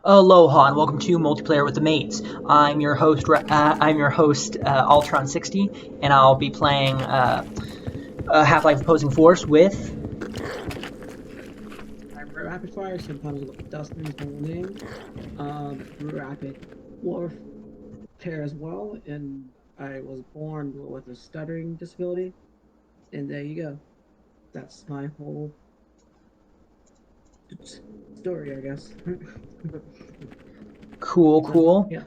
Aloha and welcome to Multiplayer with the Mates. I'm your host, Altron60, and I'll be playing Half-Life Opposing Force with. I'm Rapidfire, sometimes Dustin is my real name. Rapid warfare as well, and I was born with a stuttering disability, and there you go. That's my whole story, I guess. Cool, So, cool. yeah,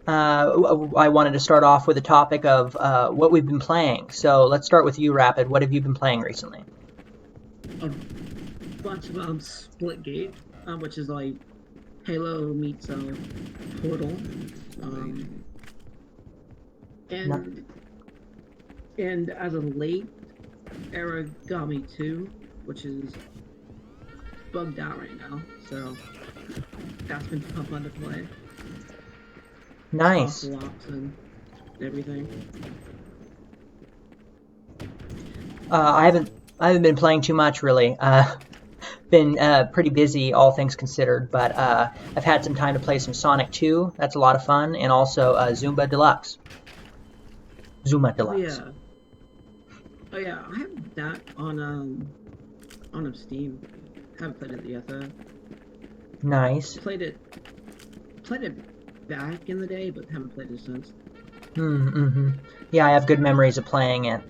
I wanted to start off with a topic of what we've been playing. So let's start with you, Rapid. What have you been playing recently? a bunch of Splitgate, which is like Halo meets Portal, um, No. and as a late Aragami 2, which is bugged out right now. So that's been fun to play. Nice. Apocalypse and everything. I haven't been playing too much really. Been pretty busy, all things considered, but I've had some time to play some Sonic 2. That's a lot of fun, and also Zumba Deluxe. Zuma Oh Deluxe. yeah. Oh yeah. I have that on Steam. Haven't played it yet though. Nice. Played it back in the day, but haven't played it since. Mm-hmm. Yeah, I have good memories of playing it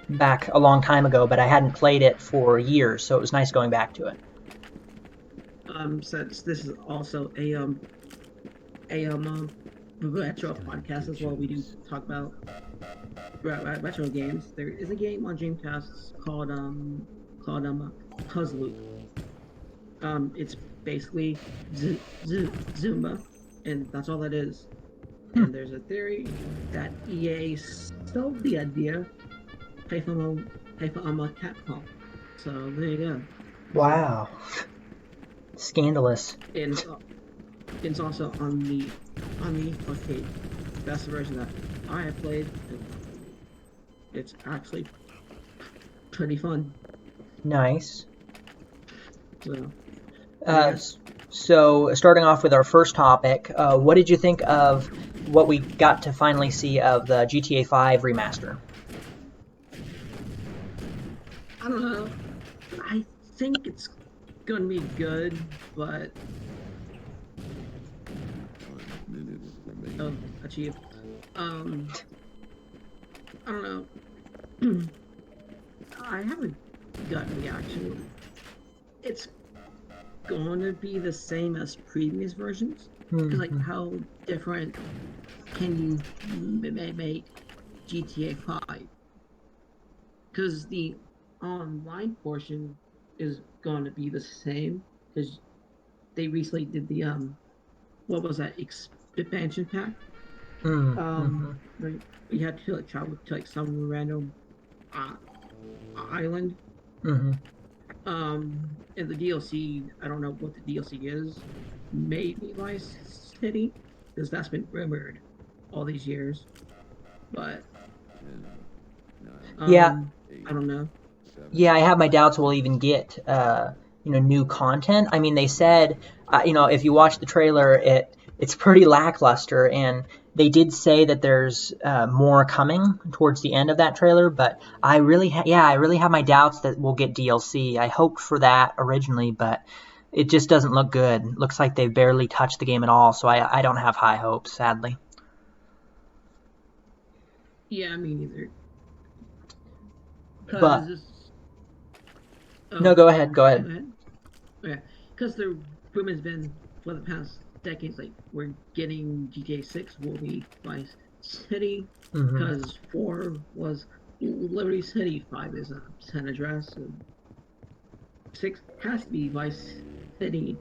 back a long time ago, but I hadn't played it for years, so it was nice going back to it. Since this is also a retro podcast as well, we do talk about retro games. There is a game on Dreamcast called Puzzle. It's basically Zumba, and that's all it is. Hmm. And there's a theory that EA stole the idea, pay for Capcom. So there you go. Wow. Scandalous. And it's also on the arcade. That's the version that I have played. It's actually pretty fun. Nice. So Uh, yeah. so, starting off with our first topic, what did you think of what we got to finally see of the GTA 5 remaster? I don't know. I think it's gonna be good, but achieve. Um, I don't know. I have a gut reaction. It's going to be the same as previous versions. Because like, Mm-hmm. how different can you make GTA 5? Because the online portion is going to be the same. Because they recently did the what was that expansion pack? Mm-hmm. Right, we had to like travel to like some random uh, island. Mm-hmm. And the DLC, I don't know what the DLC is. Maybe Vice City, because that's been rumored all these years. But Yeah, I don't know. yeah, I have my doubts we'll even get new content. I mean, they said if you watch the trailer, it's pretty lackluster, and they did say that there's more coming towards the end of that trailer. But I really have my doubts that we'll get DLC. I hoped for that originally, but it just doesn't look good. Looks like they've barely touched the game at all, so I don't have high hopes, sadly. Yeah, me neither. But Because no, oh, go ahead, go go ahead. ahead. Okay, because the rumor's been for the past decades like we're getting GTA 6 will be Vice City, Hmm. because 4 was Liberty City, 5 is San Andreas, and 6 has to be Vice City,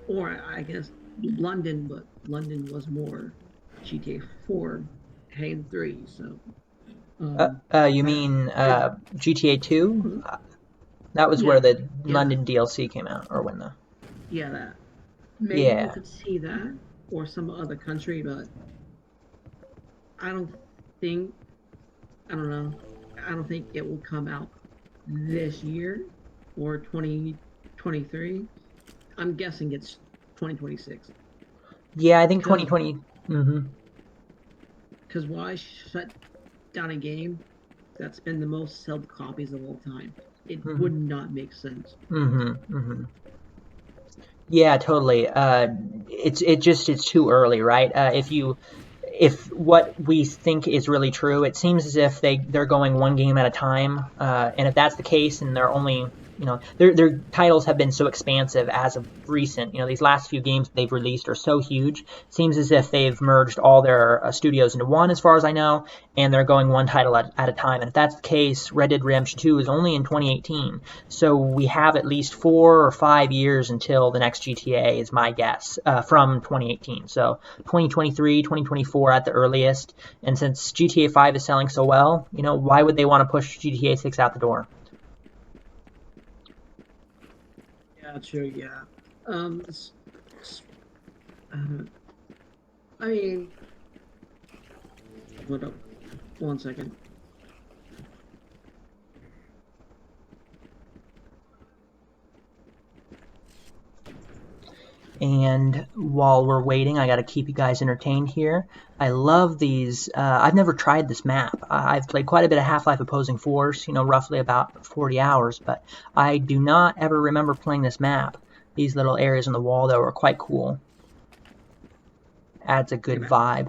or I guess London, but London was more GTA 4 and 3, so You that mean it, GTA 2? That was where yeah, the yeah, London DLC came out, or when the. yeah, that maybe we Yeah. could see that or some other country, but I don't think I don't know. I don't think it will come out this year or 2023. I'm guessing it's 2026. Yeah, I think Because 2020. Hmm. why shut down a game that's been the most sold copies of all time? It Hmm. would not make sense. Hmm. Hmm. Yeah, totally. It's too early, right? If what we think is really true, it seems as if they're going one game at a time. And if that's the case, and they're only, their titles have been so expansive as of recent. These last few games they've released are so huge. Seems as if they've merged all their studios into one, as far as I know, and they're going one title at a time. And if that's the case, Red Dead Redemption 2 is only in 2018, so we have at least 4 or 5 years until the next GTA, is my guess, from 2018. So 2023, 2024 at the earliest. And since GTA 5 is selling so well, why would they want to push GTA 6 out the door? Yeah, true. Yeah. Um, s- uh, I mean, hold up, 1 second. And while we're waiting, I got to keep you guys entertained here. I love these. I've never tried this map. I've played quite a bit of Half-Life Opposing Force, roughly about 40 hours, but I do not ever remember playing this map. These little areas on the wall, though, are quite cool. Adds a Okay, good man. vibe.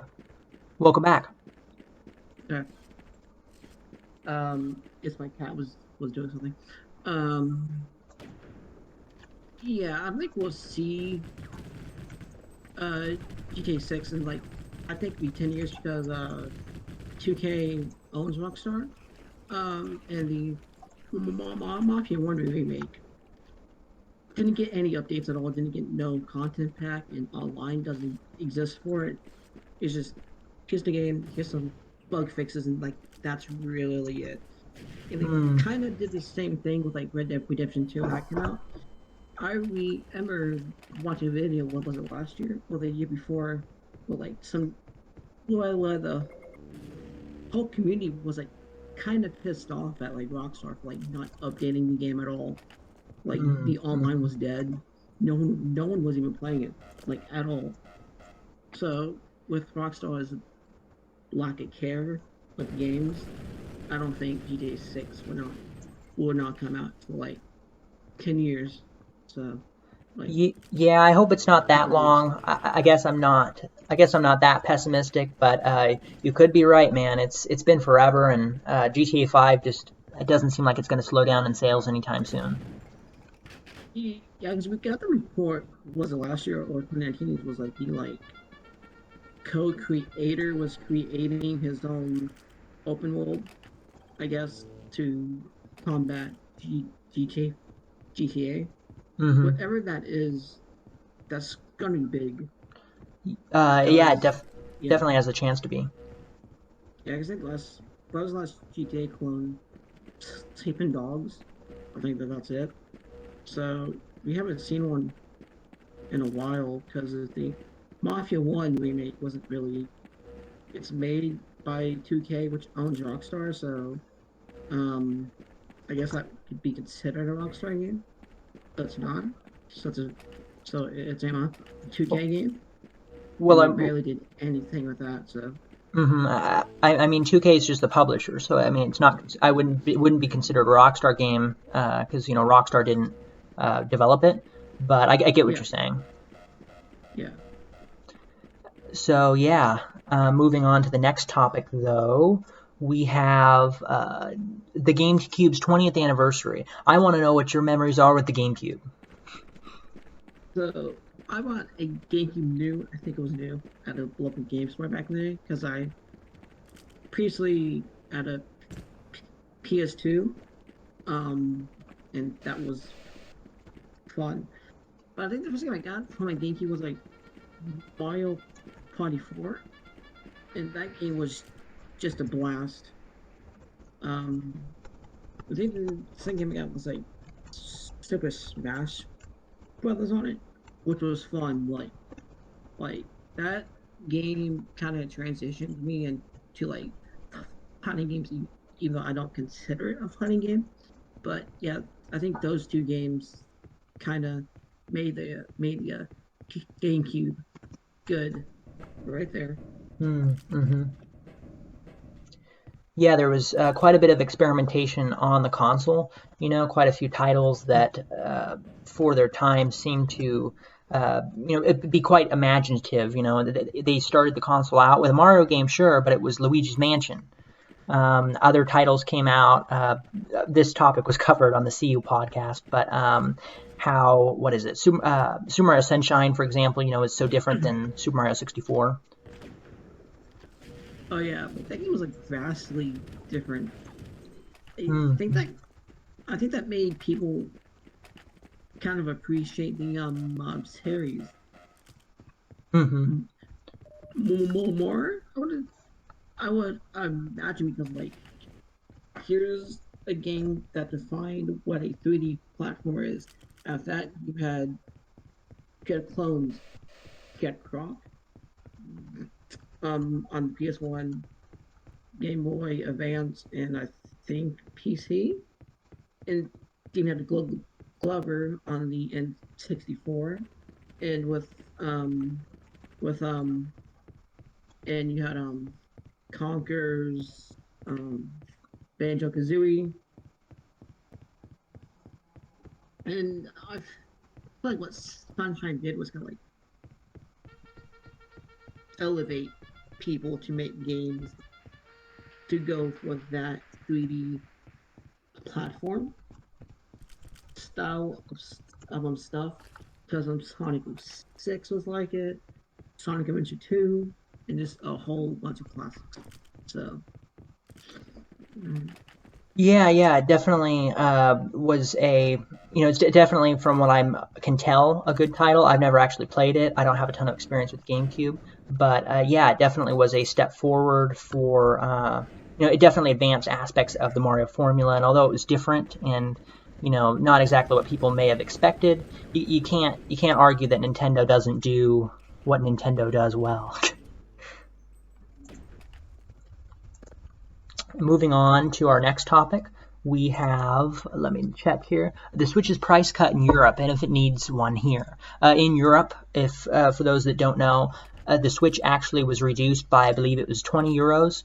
Welcome back. Okay. It's my cat was doing something. Um, yeah, I think we'll see uh GTA 6 in like I think be 10 years because 2K owns Rockstar. And the Mafia 1 remake didn't get any updates at all, didn't get no content pack, and online doesn't exist for it. It's just here's the game, here's some bug fixes, and like that's really it. And they Hmm. kind of did the same thing with like Red Dead Redemption 2 when that came out. I remember watching a video, what was it, last year or the year before, where like where the whole community was like kind of pissed off at like Rockstar for like not updating the game at all. Like Hmm. the online was dead. No one was even playing it like at all. So with Rockstar's lack of care with games, I don't think GTA 6 will not come out for like 10 years. So like Yeah, I hope it's not at that least. long. I guess I'm not. I guess I'm not that pessimistic, but you could be right, man. It's been forever, and GTA 5 just, it doesn't seem like it's going to slow down in sales anytime soon. Yeah, because we got the report, was it last year or 2019? It was like the co-creator was creating his own open world, I guess, to combat GTA. Hmm. Whatever that is, that's gonna be big. Yeah, it Cause yeah, definitely has a chance to be. yeah, I think that was the last GTA clone, taping dogs. I think that's it. So we haven't seen one in a while because the Mafia 1 remake wasn't really. It's made by 2K, which owns Rockstar, so um, I guess that could be considered a Rockstar game, but it's not. So it's a 2K game, Well, and they barely did anything with that. So I mean, 2K is just the publisher, so I mean, it's not. I wouldn't be considered a Rockstar game because Rockstar didn't develop it. But I get what yeah, you're saying. yeah. So yeah, moving on to the next topic, though, we have the GameCube's 20th anniversary. I want to know what your memories are with the GameCube. So I bought a GameCube new. I think it was new at a local game store back in the day because I previously had a PS2, um, and that was fun. But I think the first game I got from my GameCube was like Mario Party 4, and that game was just a blast. Um, I think the second game I got was like Super Smash Brothers on it, which was fun. Like that game kind of transitioned me into like fighting games, even though I don't consider it a fighting game. But yeah, I think those two games kind of made the GameCube. Good. Right there. Mm-hmm. Yeah, there was quite a bit of experimentation on the console. Quite a few titles that, for their time, seemed to, be quite imaginative. They started the console out with a Mario game, sure, but it was Luigi's Mansion. Other titles came out. This topic was covered on the CU podcast, but what is it? Super Mario Sunshine, for example, is so different than Super Mario 64. Oh yeah, but that game was like vastly different. I think Mm-hmm. that I think that made people kind of appreciate the series Mm-hmm. more. I would imagine because like here's a game that defined what a 3D platformer is. After that, you had clones, you had Croc, on PS1, Game Boy Advance, and I think PC, and you had Glover on the N64, and with and you had Conker's, um Banjo Kazooie, and I feel like what Sunshine did was kind of like elevate people to make games to go for that 3D platform style of stuff. Because Sonic 06 was like it, Sonic Adventure 2, and just a whole bunch of classics. So, mm, Yeah, yeah, it definitely was it's definitely from what I can tell a good title. I've never actually played it. I don't have a ton of experience with GameCube, but yeah, it definitely was a step forward for, it definitely advanced aspects of the Mario formula. And although it was different and, not exactly what people may have expected, you can't argue that Nintendo doesn't do what Nintendo does well. Moving on to our next topic, we have, let me check here, the Switch is price cut in Europe and if it needs one here. In Europe, if for those that don't know, the Switch actually was reduced by, I believe it was 20 euros,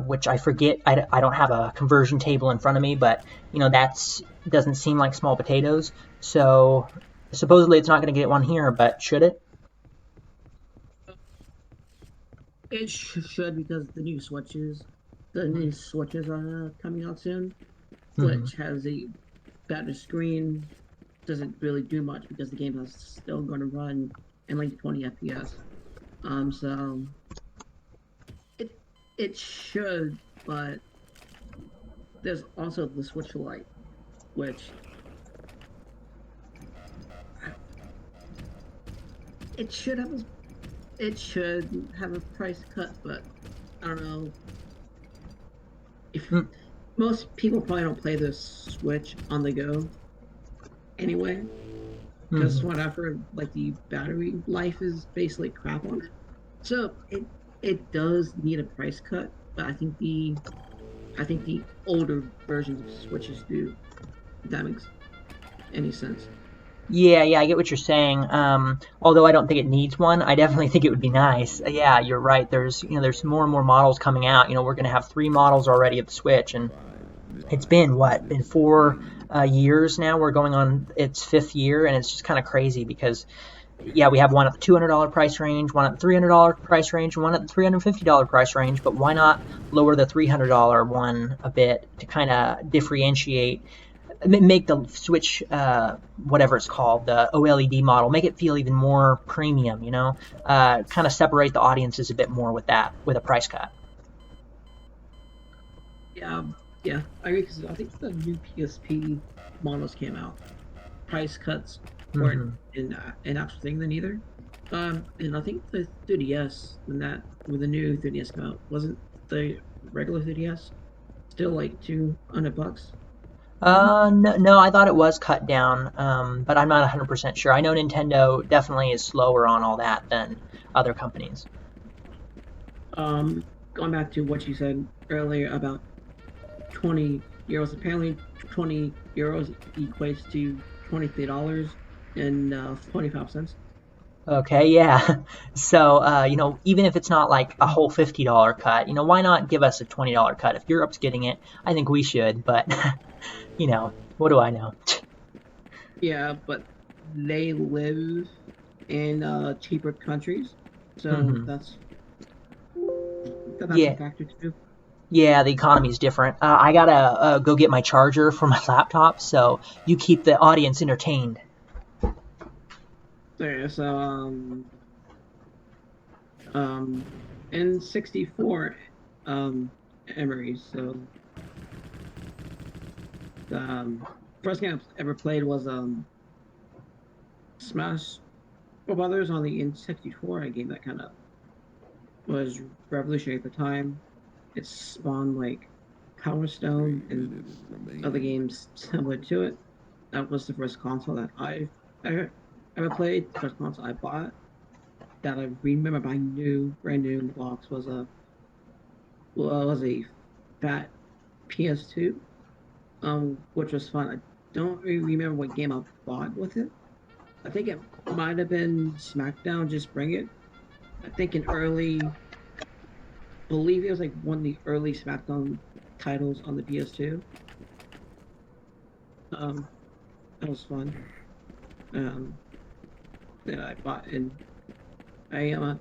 which I forget, I don't have a conversion table in front of me, but, that's doesn't seem like small potatoes. So supposedly it's not going to get one here, but should it? it should because the new Switches are coming out soon, Mm-hmm. which has a better screen. Doesn't really do much because the game is still going to run in like 20 FPS. So it it should, but there's also the Switch Lite, which it should have a, it should have a price cut, but I don't know if most people probably don't play the Switch on the go anyway. Because Mm-hmm. what I've heard, like the battery life is basically crap on it. So it does need a price cut, but I think the older versions of Switches do. If that makes any sense. Yeah, yeah, I get what you're saying. Although I don't think it needs one, I definitely think it would be nice. Yeah, you're right. There's more and more models coming out. We're going to have 3 models already of the Switch, and it's been what, been 4 years now. We're going on its 5th year, and it's just kind of crazy because, yeah, we have one at the $200 price range, one at the $300 price range, and one at the $350 price range. But why not lower the $300 one a bit to kind of differentiate, make the Switch, whatever it's called, the OLED model, make it feel even more premium, kind of separate the audiences a bit more with that, with a price cut. Yeah, yeah, I agree because I think the new PSP models came out. Price cuts weren't Hmm. an actual thing then either. And I think the 3DS when the new 3DS came out, wasn't the regular 3DS still like $200? No, no, I thought it was cut down, but I'm not 100% sure. I know Nintendo definitely is slower on all that than other companies. Going back to what you said earlier about 20 euros, apparently 20 euros equates to $23 and 25 cents. Okay, yeah. So, even if it's not like a whole $50 cut, why not give us a $20 cut? If Europe's getting it, I think we should, but, what do I know? Yeah, but they live in cheaper countries, so hmm that's a Yeah, factor too. yeah, the economy's different. I gotta go get my charger for my laptop, so you keep the audience entertained. There, so um, in '64, Emery. So the first game I ever played was Smash Brothers on the N64, a game that kind of was revolutionary at the time. It spawned like Power Stone and other games similar to it. That was the first console that I ever, ever played. The first console I bought that I remember buying new, brand new in the box was a fat PS2, which was fun. I don't really remember what game I bought with it. I think it might have been SmackDown. Just Bring It. I think an early, believe it was like one of the early SmackDown titles on the PS2. Um, that was fun. Um, that I bought, and I am a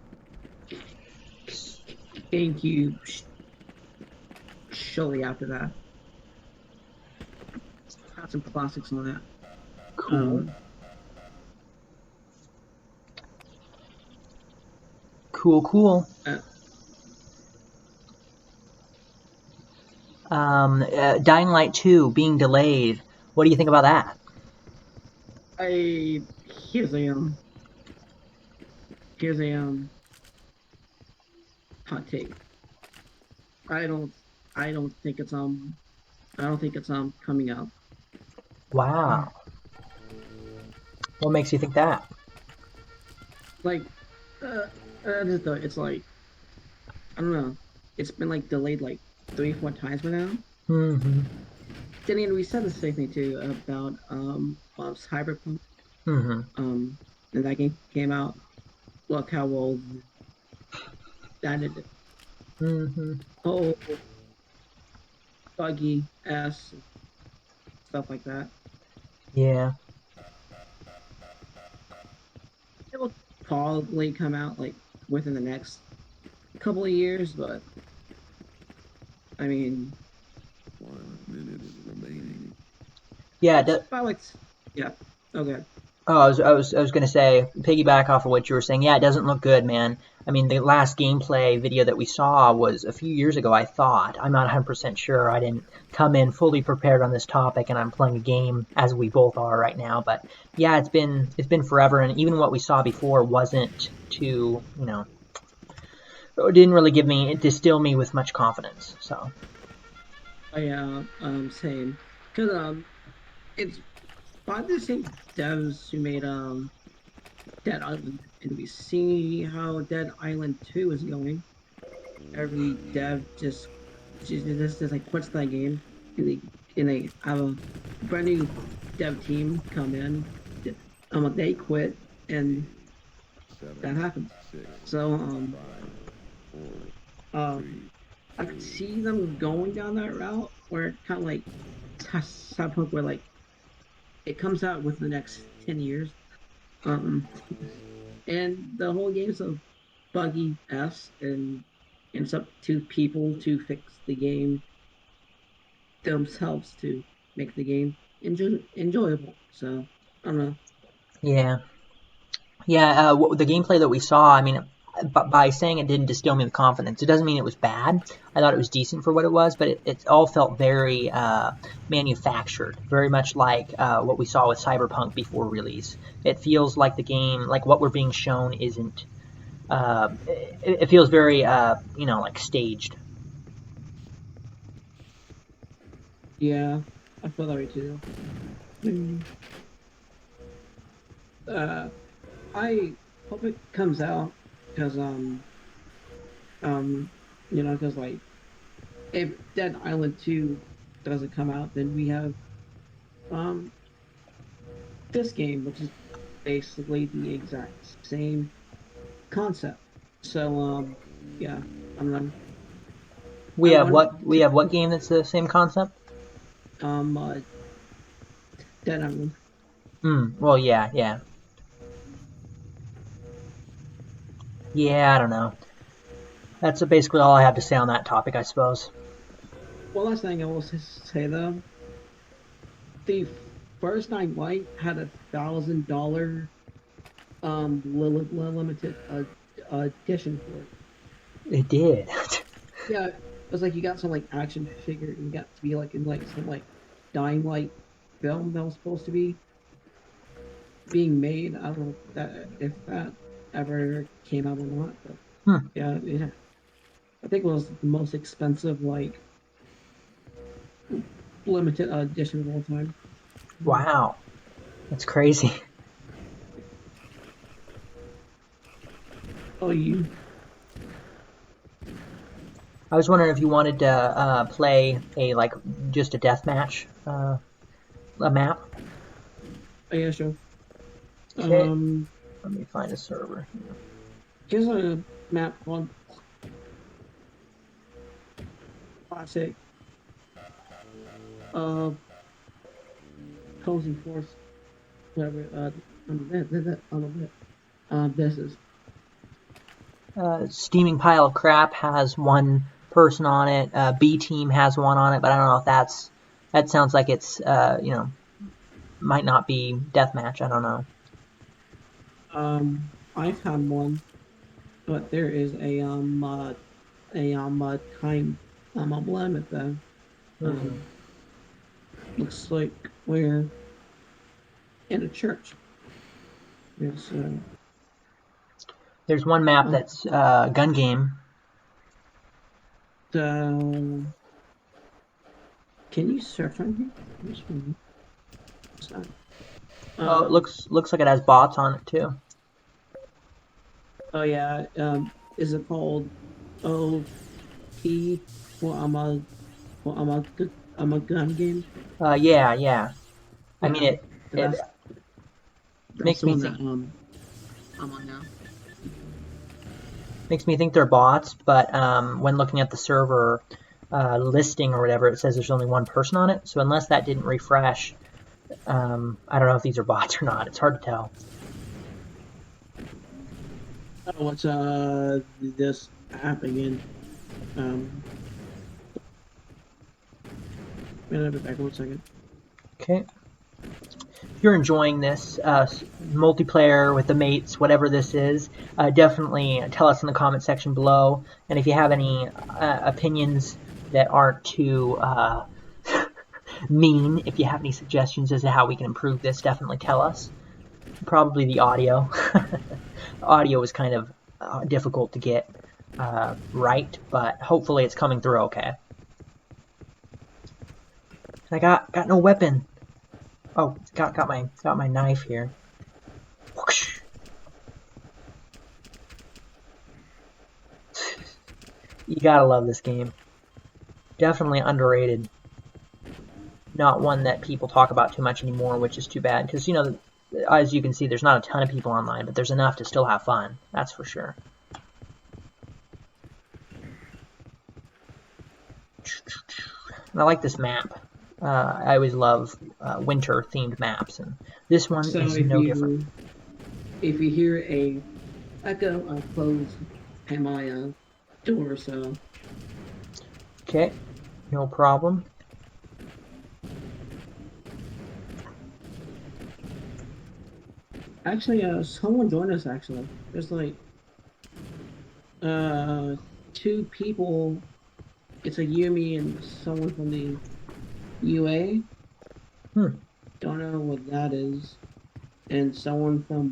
GameCube shortly after that. Had some classics on that. Cool, Um, cool, cool. uh, Dying Light 2 being delayed. What do you think about that? I here's a hot take. I don't I don't think it's I don't think it's coming out. Wow. What makes you think that? Like I just thought it's like I don't know. It's been like delayed like 3, 4 times by now. hmm Then again, we said the same thing too about Cyberpunk. hmm Um, and that game came out. Look how well that did. hmm Oh, buggy ass stuff like that. Yeah. It will probably come out like within the next couple of years, but I mean, Yeah. it's about like yeah. Okay. Oh, I was gonna say, piggyback off of what you were saying. Yeah, it doesn't look good, man. I mean, the last gameplay video that we saw was a few years ago, I thought. I'm not 100% sure. I didn't come in fully prepared on this topic, and I'm playing a game as we both are right now. But yeah, it's been forever, and even what we saw before wasn't too, it didn't really distill me with much confidence. So. Same. Cause it's by the same devs who made Dead Island, and we see how Dead Island 2 is going. Every dev just like quits that game, and they have a brand new dev team come in. They quit, and that happens. So uh, I could see them going down that route where it kind of like Cyberpunk, where like it comes out within the next 10 years. Um, and the whole game's a buggy s, and it's up to people to fix the game themselves to make the game enjoyable. So I don't know. Yeah. Yeah, the gameplay that we saw, I mean, by saying it didn't distill me with confidence, it doesn't mean it was bad. I thought it was decent for what it was, but it all felt very manufactured, very much like what we saw with Cyberpunk before release. It feels like the game, like what we're being shown, isn't. It feels very, like staged. Yeah, I feel that way too. Mm. Uh, I hope it comes out because um because like if Dead Island 2 doesn't come out, then we have um this game, which is basically the exact same concept. So yeah, I'm not. We I have want what? We to have what game that's the same concept? um uh, Dead Island. Well, yeah, yeah. Yeah, I don't know. That's basically all I have to say on that topic, I suppose. One last thing I will say though, the first Night Light had $1,000 limited edition for it. It did. Yeah, it was like you got some like action figure. You got to be like in like some like Dying Light film that was supposed to be being made. I don't know if that ever came out or not, but Hmm. yeah, I think it was the most expensive like limited edition of all time. Wow. That's crazy. Oh, you? I was wondering if you wanted to play a like just a death match, a map. Oh, yeah, sure. Okay. Um, Let me find a server. here's a map called Classic uh Opposing Force, whatever. This is. Steaming pile of crap has one person on it. B team has one on it, but I don't know if that sounds like it's might not be deathmatch. I don't know. I've had one, but there is time a limit though. Hmm. Um, looks like we're in a church. Yes. There's one map Uh, that's gun game. the Can you search on here? Which one? What's that? Oh, it Um. looks like it has bots on it too. Oh yeah. Is it called OP? Well, I'm a gun game. Yeah, yeah. I mean Yeah, it that's makes the me one think that I'm on now. makes me think they're bots, but when looking at the server listing or whatever, it says there's only one person on it. So unless that didn't refresh, I don't know if these are bots or not. It's hard to tell. Oh, what's this app again? Um, wait, I'll be back 1 second. Okay. If you're enjoying this multiplayer with the mates, whatever this is, definitely tell us in the comment section below. And if you have any opinions that aren't too mean, if you have any suggestions as to how we can improve this, definitely tell us. Probably the audio. Audio is kind of difficult to get right, but hopefully it's coming through okay. I got no weapon. Oh, got my knife here. Whoosh. You gotta love this game. Definitely underrated. Not one that people talk about too much anymore, which is too bad because as you can see, there's not a ton of people online, but there's enough to still have fun. That's for sure. And I like this map. I always love winter-themed maps, and this one So is no different. if you hear a echo, I'll close my door. So Okay, no problem. actually, someone joined us. Actually, there's like uh two people. It's a Yumi and someone from the UA. Hmm. Don't know what that is. And someone from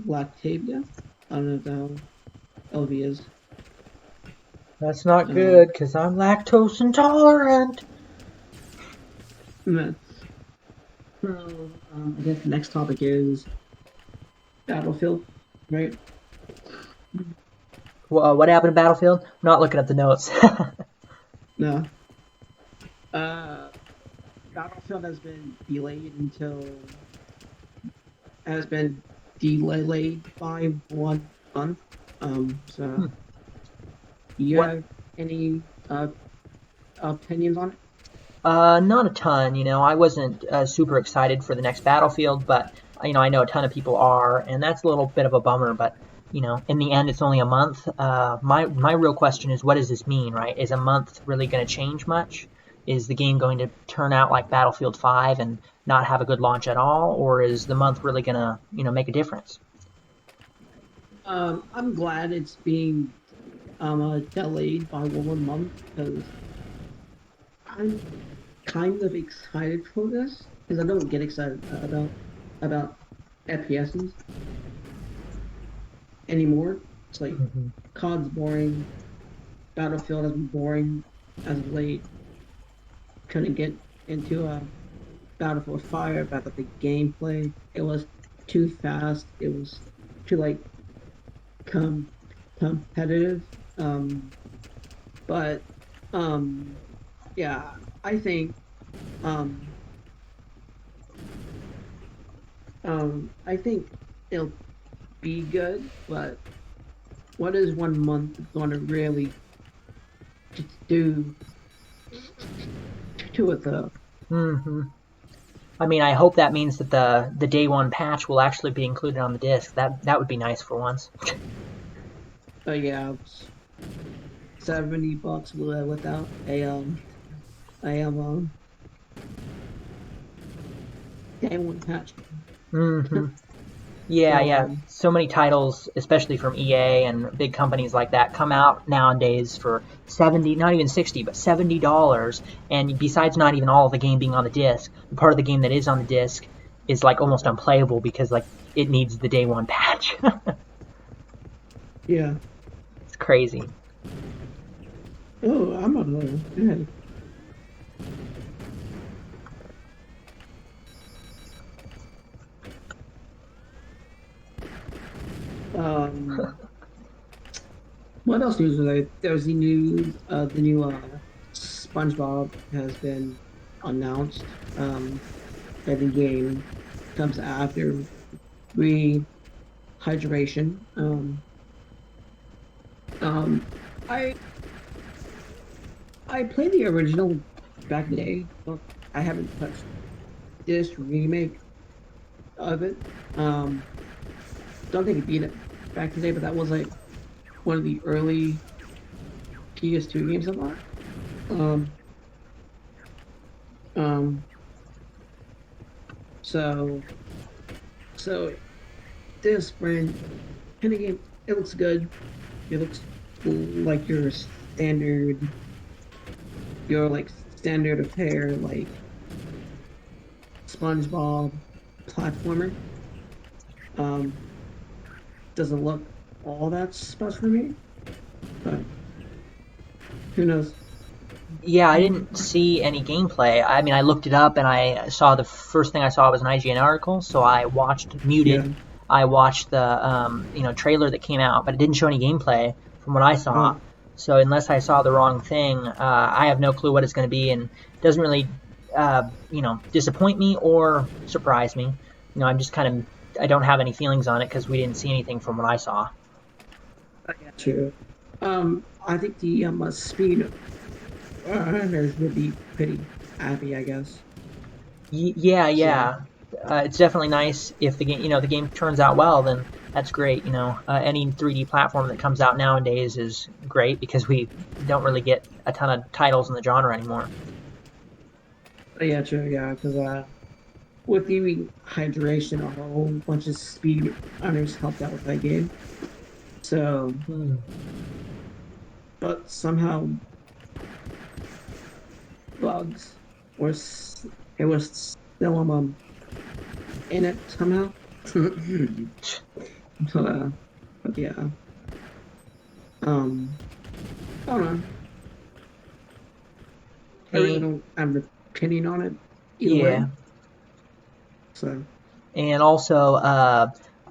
Lactavia. I don't know if that LV is. That's not Um, good because I'm lactose intolerant. so I guess the next topic is Battlefield, right? What happened to Battlefield? I'm not looking at the notes. No. Uh, Battlefield has been delayed until has been delayed by 1 month. So Hmm. you What? have any opinions on it? Not a ton. I wasn't super excited for the next Battlefield, but I know a ton of people are, and that's a little bit of a bummer. But in the end, it's only a month. My real question is, what does this mean, right? Is a month really going to change much? Is the game going to turn out like Battlefield 5 and not have a good launch at all, or is the month really going to make a difference? I'm glad it's being delayed by 1 month because I'm kind of excited for this because I don't get excited about FPSs anymore. It's like Hmm. COD's boring, Battlefield has been boring as of late. Couldn't get into a Battlefield Fire about the gameplay. It was too fast. It was too like com- competitive. But um, yeah, I think um, I think it'll be good. But what is 1 month going to really do to it though? Hmm. I mean, I hope that means that the day one patch will actually be included on the disc. That would be nice for once. Yeah, it's $70 without a day one patch. Hmm. Yeah, So yeah. So many titles, especially from EA and big companies like that, come out nowadays for 70, not even 60, but $70. And besides not even all of the game being on the disc, the part of the game that is on the disc is like almost unplayable because like it needs the day one patch. yeah. It's crazy. Oh, I'm not know. Yeah. Um, what else news was there? There's the news. The new SpongeBob has been announced. That the game comes after rehydration. Um, I I played the original back in the day. I haven't touched this remake of it. Um, don't think it beat it back in the day, but that was like one of the early PS2 games I bought. Um, um, so so this brand kind of game, it looks good. It looks like your like standard of hair, like SpongeBob platformer. Um, doesn't look all that special for me, but who knows? Yeah, I didn't see any gameplay. I mean, I looked it up and I saw the first thing I saw was an IGN article, so I watched muted. Yeah. I watched the trailer that came out, but it didn't show any gameplay from what I saw. Oh, So unless I saw the wrong thing, I have no clue what it's going to be, and it doesn't really disappoint me or surprise me. I'm just kind of I don't have any feelings on it because we didn't see anything from what I saw. I got you. I think the speed runners would be pretty happy, I guess. Yeah, So, yeah. It's definitely nice if the game turns out well, then that's great. Any 3D platform that comes out nowadays is great because we don't really get a ton of titles in the genre anymore. yeah, true, yeah, because with the hydration, a whole bunch of speed runners helped out with that game. So, Hmm. but somehow bugs it was still in it somehow. uh, but yeah, um, I don't know. I really Hey, don't have an opinion on it either yeah, way. So, and also,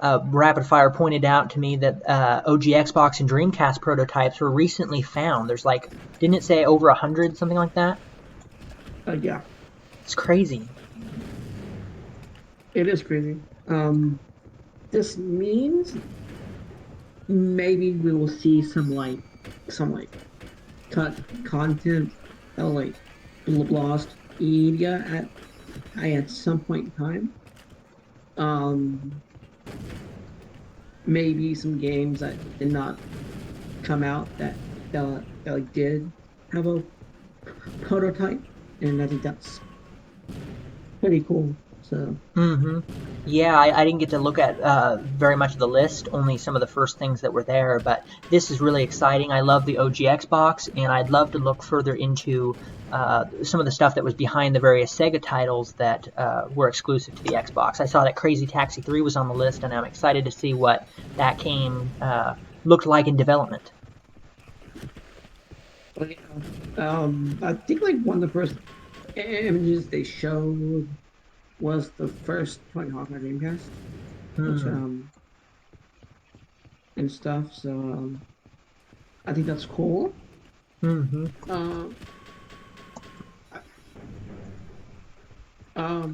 Rapidfire pointed out to me that OG Xbox and Dreamcast prototypes were recently found. There's like, didn't it say over 100, something like that? yeah, It's crazy. it is crazy. Um, this means maybe we will see some cut content like lost media at some point in time. Um, maybe some games that did not come out that like did have a prototype, and I think that's pretty cool. So Mm-hmm. Yeah, I didn't get to look at very much of the list, only some of the first things that were there, but this is really exciting. I love the OG Xbox, and I'd love to look further into some of the stuff that was behind the various Sega titles that were exclusive to the Xbox. I saw that Crazy Taxi 3 was on the list, and I'm excited to see what that looked like in development. but yeah, I think like one of the first images they showed was the first Tony Hawk on Dreamcast, which Hmm. and stuff. So I think that's cool. Mm-hmm. Uh,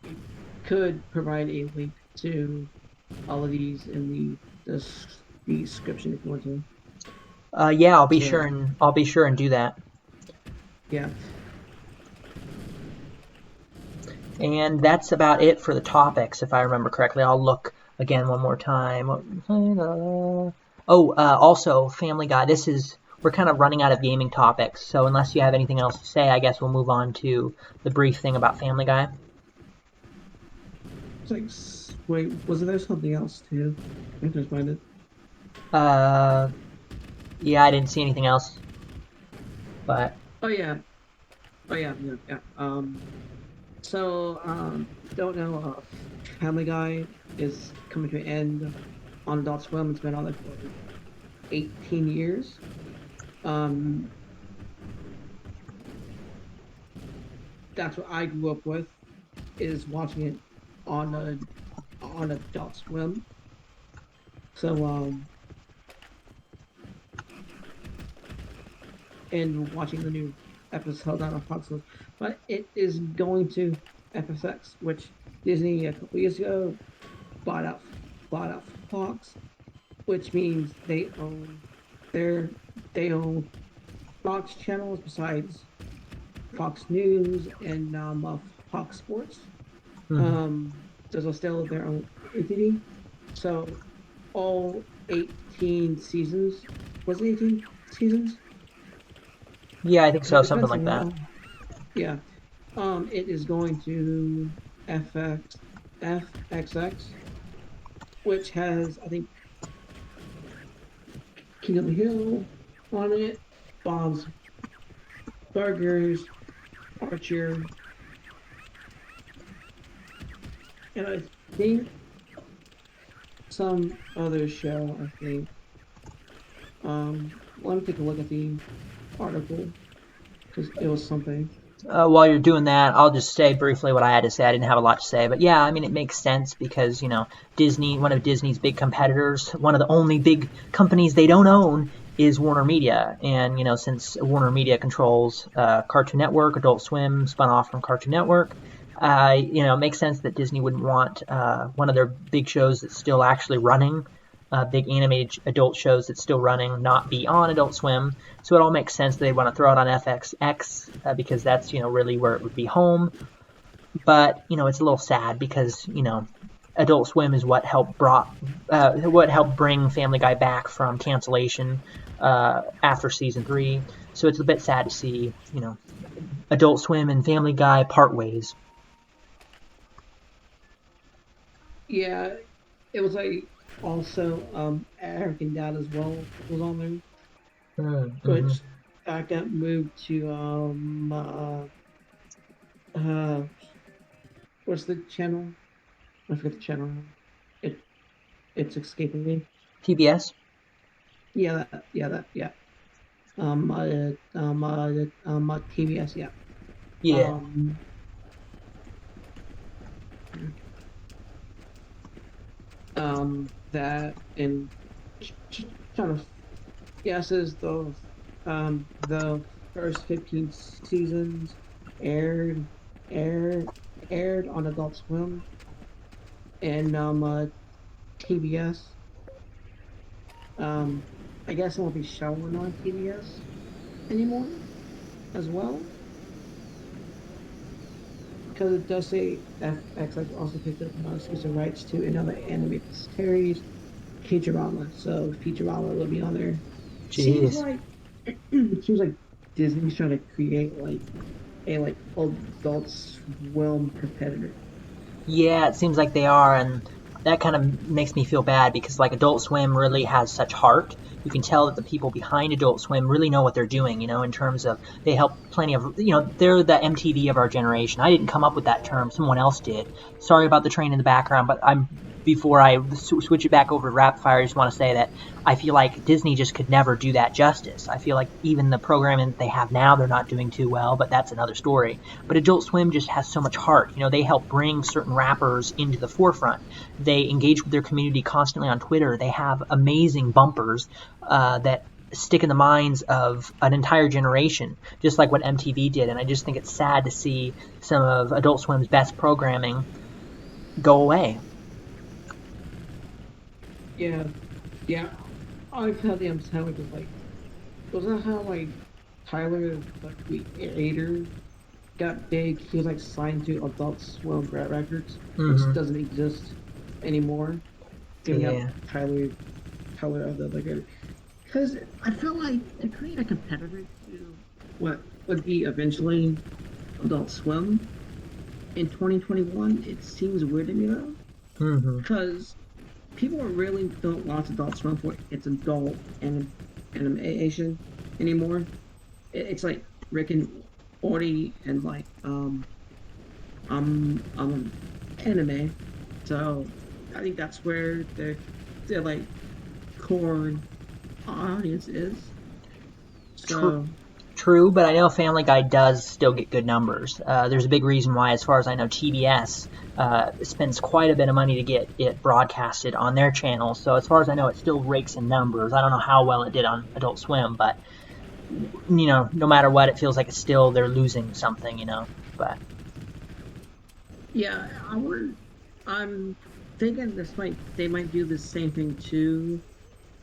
we could provide a link to all of these in the description if you want to. Yeah, So I'll be sure and do that. yeah. And that's about it for the topics, if I remember correctly. I'll look again one more time. Also, Family Guy. We're kind of running out of gaming topics, so unless you have anything else to say, I guess we'll move on to the brief thing about Family Guy. It's like, wait, wasn't there something else too? I just find it. Uh, yeah, I didn't see anything else, but Oh yeah, yeah. So don't know. Family Guy is coming to an end on Adult Swim. It's been on there for 18 years. Um, that's what I grew up with, is watching it on on Adult Swim. So and watching the new episode on Fox, but it is going to FSX, which Disney a couple years ago bought out bought out Fox, which means their they own Fox channels besides Fox News and Fox Sports. mhm. Those are still their own entity. So all 18 seasons, was it 18 seasons? Yeah, I think so, It's been something so like that. long. Yeah. It is going to FXX, which has I think King of the Hill on it, Bob's Burgers, Archer, and I think some other show. I think. Let me take a look at the article because it was something. While you're doing that, I'll just say briefly what I had to say. I didn't have a lot to say, but yeah, I mean, it makes sense because, Disney, one of Disney's big competitors, one of the only big companies they don't own is Warner Media. And, since Warner Media controls Cartoon Network, Adult Swim spun off from Cartoon Network, it makes sense that Disney wouldn't want one of their big shows that's still actually running, big animated adult shows that's still running, not be on Adult Swim. So it all makes sense that they want to throw it on FXX because that's really where it would be home. But it's a little sad because Adult Swim is what helped bring Family Guy back from cancellation after season 3. So it's a bit sad to see Adult Swim and Family Guy part ways. Yeah, it was like also American Dad as well was on there, Mm-hmm. which I got moved to uh what's the channel? I forget the channel. It it's escaping me. TBS. Yeah. TBS. Yeah. Yeah. Um, that and trying to guesses the first 15 seasons aired aired aired on Adult Swim. and TBS. Um, I guess it won't be showing on TBS anymore as well, because it does say FX has also picked up non-exclusive rights to another anime series, Futurama. So Futurama will be on there. Seems Jeez. like seems like Disney's trying to create like a adult swim competitor. Yeah, it seems like they are, and that kind of makes me feel bad because like Adult Swim really has such heart. You can tell that the people behind Adult Swim really know what they're doing, in terms of they help plenty of, they're the MTV of our generation. I didn't come up with that term, someone else did. Sorry about the train in the background, but before I switch it back over to Rapidfire, I just want to say that I feel like Disney just could never do that justice. I feel like even the programming that they have now, they're not doing too well, but that's another story. But Adult Swim just has so much heart. They help bring certain rappers into the forefront. They engage with their community constantly on Twitter. They have amazing bumpers that stick in the minds of an entire generation, just like what MTV did. And I just think it's sad to see some of Adult Swim's best programming go away. Yeah, yeah. I've had the sandwich of like, was that how like Tyler the creator got big? He was like signed to Adult Swim Records, which Mm-hmm. doesn't exist anymore. Giving up Yeah. Tyler of the like, because I feel like to create a competitor to what would be eventually Adult Swim in 2021, it seems weird to me though, Mm-hmm. because people really don't watch Adult Swim for its adult animation anymore. It's like Rick and Morty and like um anime. So I think that's where their like core audience is. True. So True, but I know Family Guy does still get good numbers. There's a big reason why, as far as I know, TBS spends quite a bit of money to get it broadcasted on their channel. So as far as I know, it still rakes in numbers. I don't know how well it did on Adult Swim, but no matter what, it feels like it's still they're losing something. But yeah, I'm thinking they might do the same thing too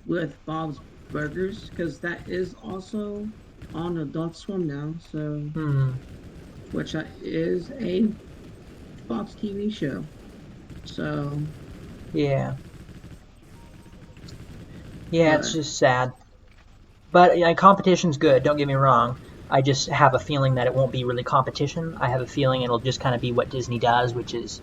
with Bob's Burgers because that is also on Adult Swim now. So hmm, which is a Fox TV show. So, yeah, yeah, it's but just sad. But competition's good. Don't get me wrong. I just have a feeling that it won't be really competition. I have a feeling it'll just kind of be what Disney does, which is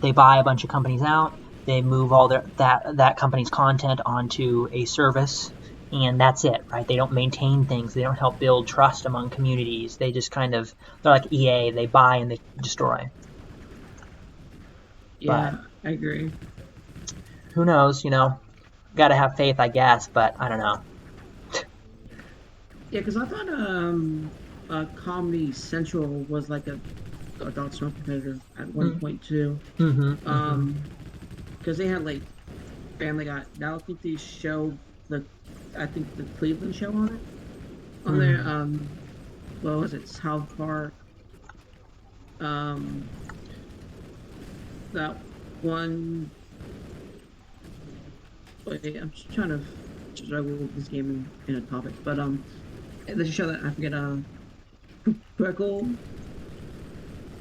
they buy a bunch of companies out, they move all that company's content onto a service, and that's it, right? They don't maintain things. They don't help build trust among communities. They just they're like EA. They buy and they destroy. But yeah, I agree. who knows? Got to have faith, I guess. But I don't know. Yeah, because I thought Comedy Central was like a Adult Swim competitor at one Mm, point too. mm-hmm. Mm-hmm. Because they had like Family Guy. Now I think they show the I think the Cleveland show on there. Mm. What was it? South Park. Um, that one. Wait, I'm just trying to struggle with this game in a topic, but the show that I forget. Freckle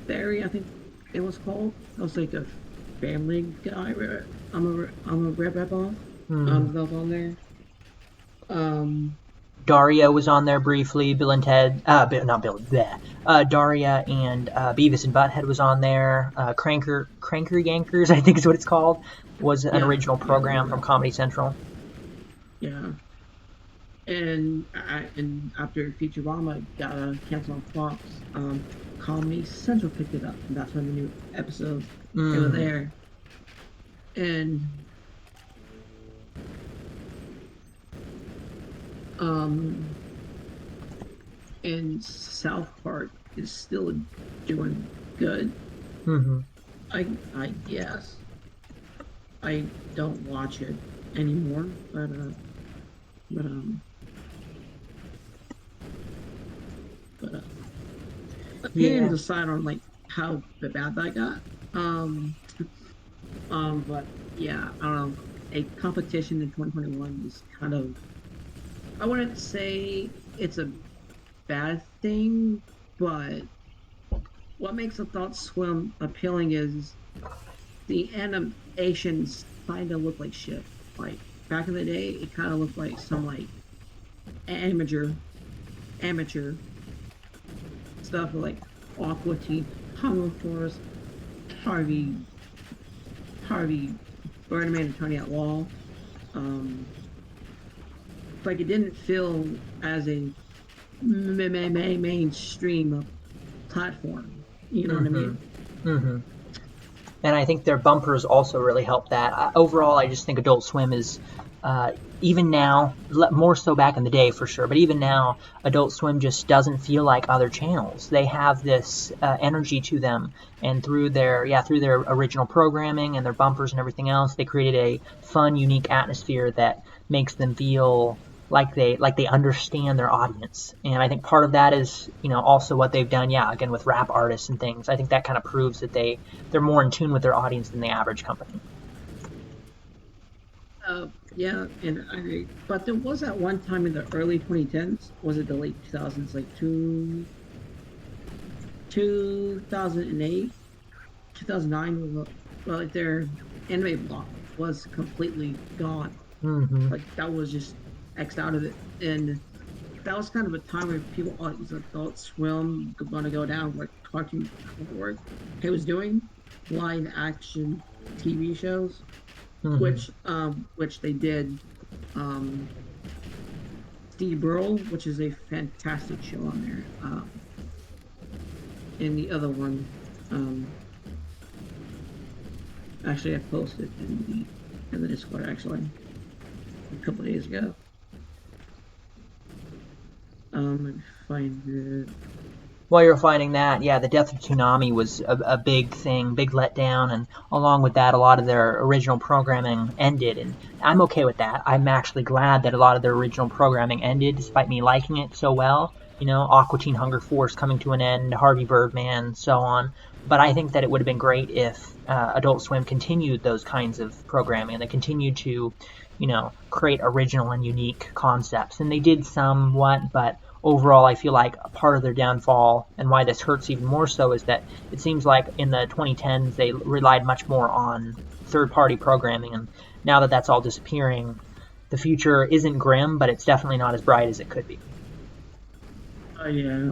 Fairy, I think it was called. It was like a Family Guy. I'm a rep off. Mm. That was on there. Um, Daria was on there briefly. Bill and Ted, not Bill, bleh. Daria and Beavis and Butthead was on there. Cranker Yankers, I think is what it's called, was an yeah, original yeah, I program remember from that. Comedy Central. Yeah, and after Futurama got canceled on Fox, Comedy Central picked it up, and that's when the new episodes they were Mm. there. And um, and South Park is still doing good. Mm-hmm. I guess I don't watch it anymore, but but opinions Yeah. aside on like how bad that got. Um, But yeah, I don't know. A competition in 2021 is kind of, I wouldn't say it's a bad thing, but what makes Adult Swim appealing is the animations kind of look like shit. Like back in the day, it kind of looked like some like amateur stuff like Aqua Teen, Hunger Force, Harvey, Harvey, Birdman, and Tony Outlaw. Um, like it didn't feel as a mainstream platform. You know what I Mm-hmm. mean? Mm-hmm. And I think their bumpers also really help that. Overall, I just think Adult Swim is, even now, more so back in the day for sure, but even now, Adult Swim just doesn't feel like other channels. They have this energy to them, and through their original programming and their bumpers and everything else, they created a fun, unique atmosphere that makes them feel like they understand their audience. And I think part of that is, also what they've done, yeah, again with rap artists and things. I think that kind of proves that they're more in tune with their audience than the average company. Yeah, and I agree. But there was at one time in the early 2010s, was it the late 2000s, like 2008, 2009, well, like their anime block was completely gone. Mm-hmm. Like that was just X'd out of it. And that was kind of a time where people, oh, these Adult Swim going to go down, like Cartoon Network. He was doing live action TV shows, Mm-hmm. which they did. Um, Steve Burrell, which is a fantastic show on there. And the other one, um, actually, I posted in the Discord actually a couple of days ago. Let me find it. While you're finding that, yeah, the death of Toonami was a big thing, big letdown, and along with that, a lot of their original programming ended, and I'm okay with that. I'm actually glad that a lot of their original programming ended, despite me liking it so well. Aqua Teen Hunger Force coming to an end, Harvey Birdman, so on. But I think that it would have been great if Adult Swim continued those kinds of programming, and they continued to, create original and unique concepts. And they did somewhat, but overall, I feel like a part of their downfall and why this hurts even more so is that it seems like in the 2010s they relied much more on third-party programming, and now that that's all disappearing, the future isn't grim, but it's definitely not as bright as it could be. Oh yeah.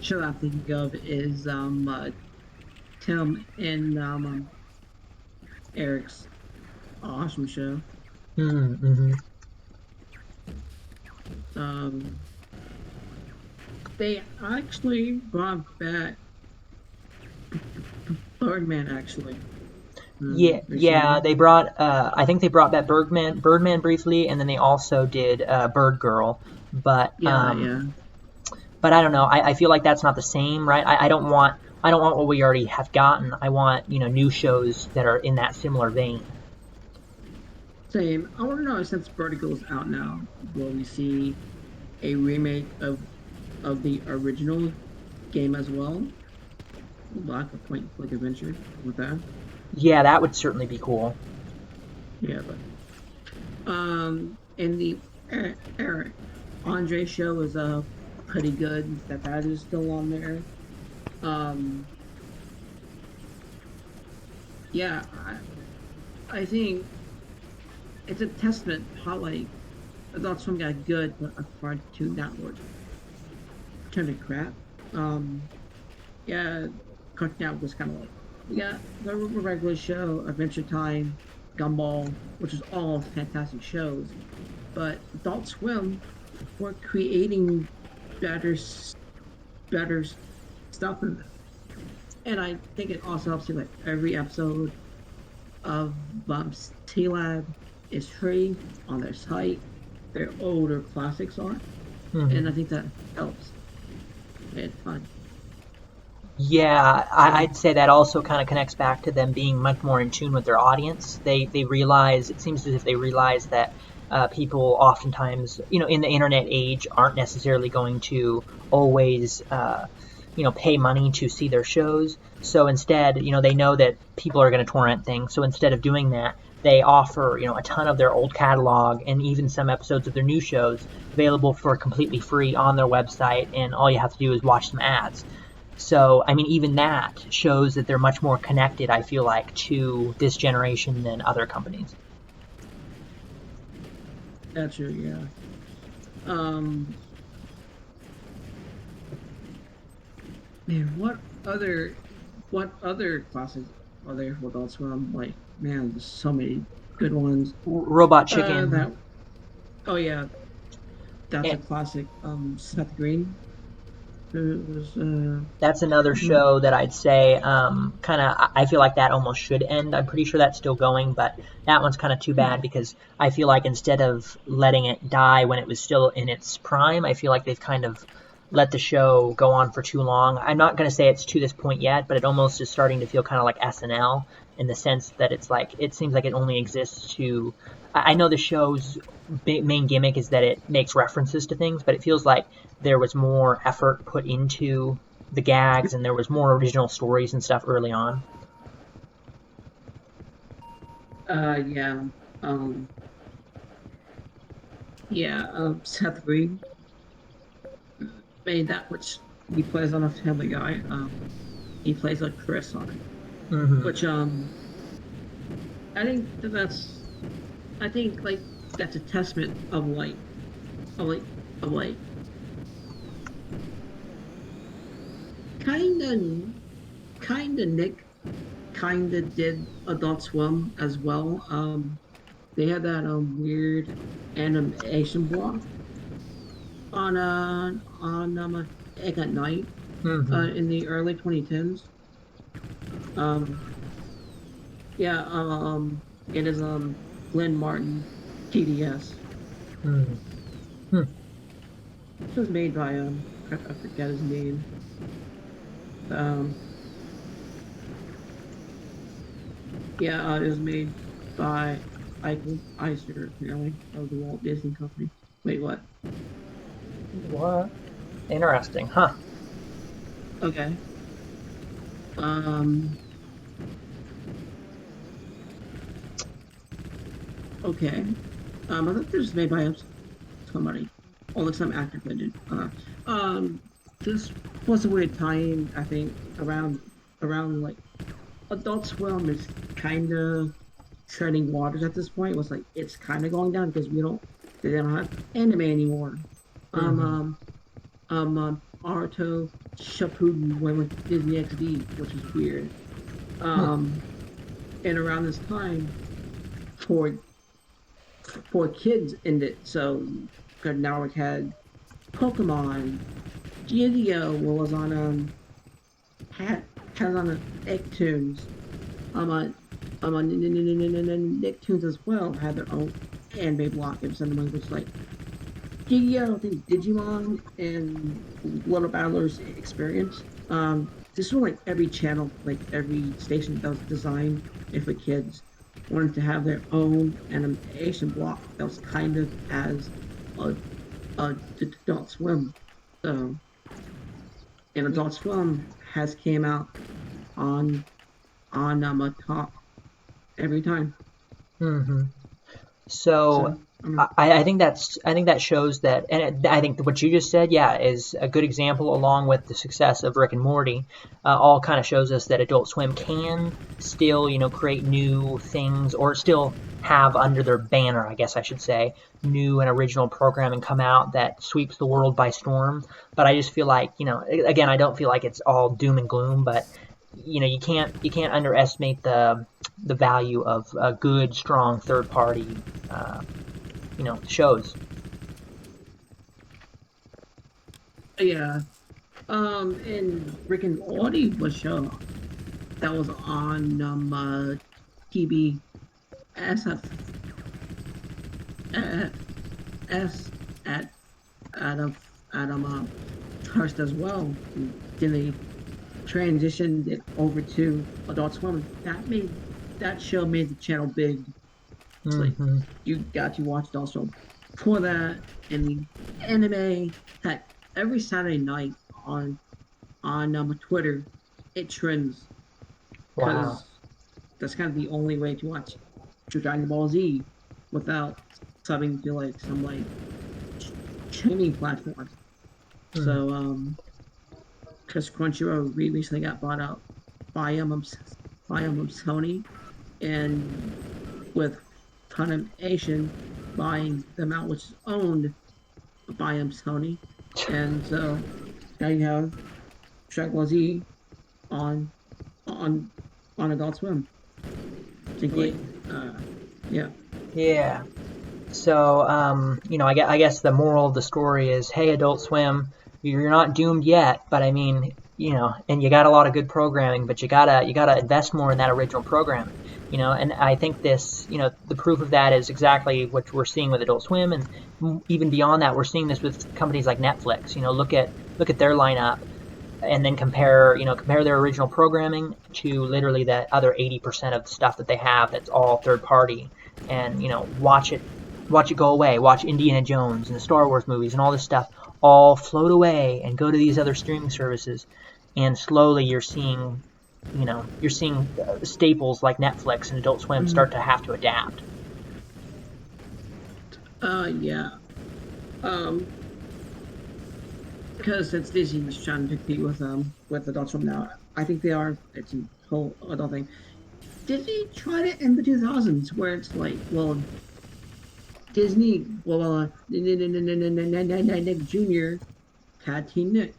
Show I'm thinking of is Tim and Eric's awesome show. Mm-hmm. Um, they actually brought back Birdman actually Yeah, yeah, recently. they brought. I think they brought back Birdman briefly, and then they also did Bird Girl. But Yeah, yeah. but I don't know. I feel like that's not the same, right? I don't want what we already have gotten. I want new shows that are in that similar vein. Same. I want to know since Vertigo's out now, will we see a remake of the original game as well? Like a point click adventure with that. Yeah, that would certainly be cool. Yeah, but in the Eric Andre show is pretty good. That is still on there. Um, yeah, I think it's a testament how like Adult Swim got good, but a Cartoon Network turned to crap. Um, yeah, Cartoon Network was kind of like we got the regular show, Adventure Time, Gumball, which is all fantastic shows, but Adult Swim were creating better better stuff in them. And I think it also helps you like every episode of Bumps T Lab is free on their site. Their older classics are, Hmm. and I think that helps. It's fun. Yeah, So I'd say that also kind of connects back to them being much more in tune with their audience. They realize it seems as if they realize that people oftentimes, in the internet age, aren't necessarily going to always pay money to see their shows. So instead, they know that people are going to torrent things. So instead of doing that, they offer, a ton of their old catalog and even some episodes of their new shows available for completely free on their website, and all you have to do is watch some ads. So, I mean, even that shows that they're much more connected, I feel like, to this generation than other companies. That's true. Yeah. Um, Man, what other classics are there for Adult Swim? Like, man, there's so many good ones. Robot Chicken. That Oh yeah, that's a And classic. Seth Green. It was that's another mhm. show that I'd say kind of, I feel like that almost should end. I'm pretty sure that's still going, but that one's kind of too bad because I feel like instead of letting it die when it was still in its prime, I feel like they've kind of let the show go on for too long. I'm not going to say it's to this point yet, but it almost is starting to feel kind of like SNL in the sense that it's like it seems like it only exists to. I know the show's main gimmick is that it makes references to things, but it feels like there was more effort put into the gags and there was more original stories and stuff early on. Yeah. Um yeah, Seth Green made that, which he plays on a Family Guy. He plays like Chris on it. Hmm. Which I think I think like that's a testament of like of like kinda kinda Nick kinda did Adult Swim as well. They had that weird animation block on Egg at Night Hmm. in the early 2010s. Um, yeah, it is Glenn Martin TDS. Hmm. Hmm. This was made by crap, I forget his name. Um, yeah, it was made by Michael Eisner apparently of the Walt Disney Company. Wait, what? What? Interesting, huh? Okay. Um, okay. I thought this was made by somebody. Only some actor did it. Um, this was a weird time, I think, around like Adult Swim is kind of treading waters at this point. It was like it's kind of going down because they don't have anime anymore. Um, Hmm. um, Naruto Shippuden went with Disney XD, which is weird. Hmm. Um, and around this time, for for kids in it, so now we had Pokemon, Yu-Gi-Oh was on had has on Nicktoons. On Nicktoons as well had their own anime block and some of which like Yu-Gi-Oh, I think Digimon and Little Battlers Experience. This was like every channel, like every station that was designed and for kids wanted to have their own animation block that was kind of as a, a Adult Swim. So, and Adult Swim has came out on a top every time. Hmm. So So, I mean, I think that shows that, and I think what you just said, yeah, is a good example along with the success of Rick and Morty. All kind of shows us that Adult Swim can still, create new things or still have under their banner, I guess I should say, new and original programming come out that sweeps the world by storm. But I just feel like, again, I don't feel like it's all doom and gloom, but you can't underestimate the value of a good, strong third party, uh, shows. yeah. And Rick and Morty was show that was on TB SF uh, S at Adam First as well. Then they transitioned it over to Adult Swim. That show made the channel big. It's like Hmm. you got to watch Adult Swim for that and the anime that every Saturday night on on Twitter, it trends Wow. because that's kind of the only way to watch Dragon Ball Z without subbing to like some like streaming platforms. Hmm. So because Crunchyroll recently got bought out by Sony, and with Funimation buying them out, which is owned by Sony, and so now you have Dragon Ball Z on on on Adult Swim. Ye- Particularly, yeah. Yeah. So, I guess the moral of the story is, hey, Adult Swim, you're not doomed yet, but I mean, and you got a lot of good programming, but you gotta invest more in that original programming, and I think this, the proof of that is exactly what we're seeing with Adult Swim, and even beyond that, we're seeing this with companies like Netflix. Look at their lineup, and then compare their original programming to literally that other 80% of the stuff that they have that's all third party, and watch it go away. Watch Indiana Jones and the Star Wars movies and all this stuff all float away and go to these other streaming services, and slowly you're seeing staples like Netflix and Adult Swim Mm, start to have to adapt. yeah. Um, because since Disney's trying to compete with Adult Swim now, I think they are. It's a whole adult thing. Disney tried it in the 2000s, where it's like, well, Disney, Nick Jr. had Teen Nick,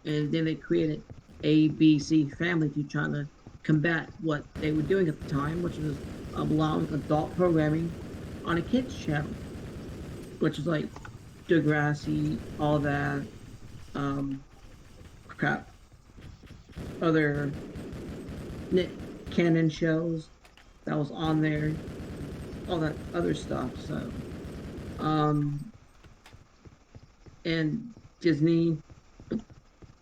and then they created ABC Family to try to combat what they were doing at the time, which was allowing adult programming on a kids channel, which is like Degrassi, all that, um, crap, other Nick Cannon shows that was on there, all that other stuff. So, um, and Disney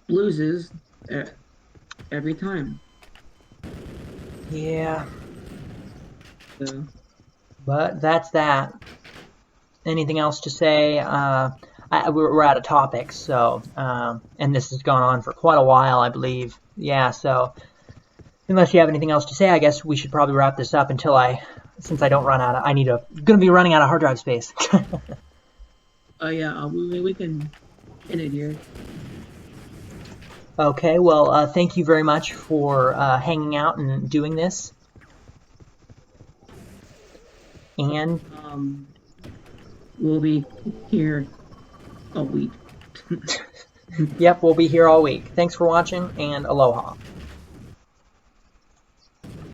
loses every time. Yeah, So, but that's that. Anything else to say? We're out of topics, so and this has gone on for quite a while, I believe. Yeah, so unless you have anything else to say, I guess we should probably wrap this up since I don't run out of, gonna be running out of hard drive space. yeah, we can end it here. Okay, well, thank you very much for hanging out and doing this. And Um, we'll be here a week. yep, we'll be here all week. Thanks for watching, and aloha.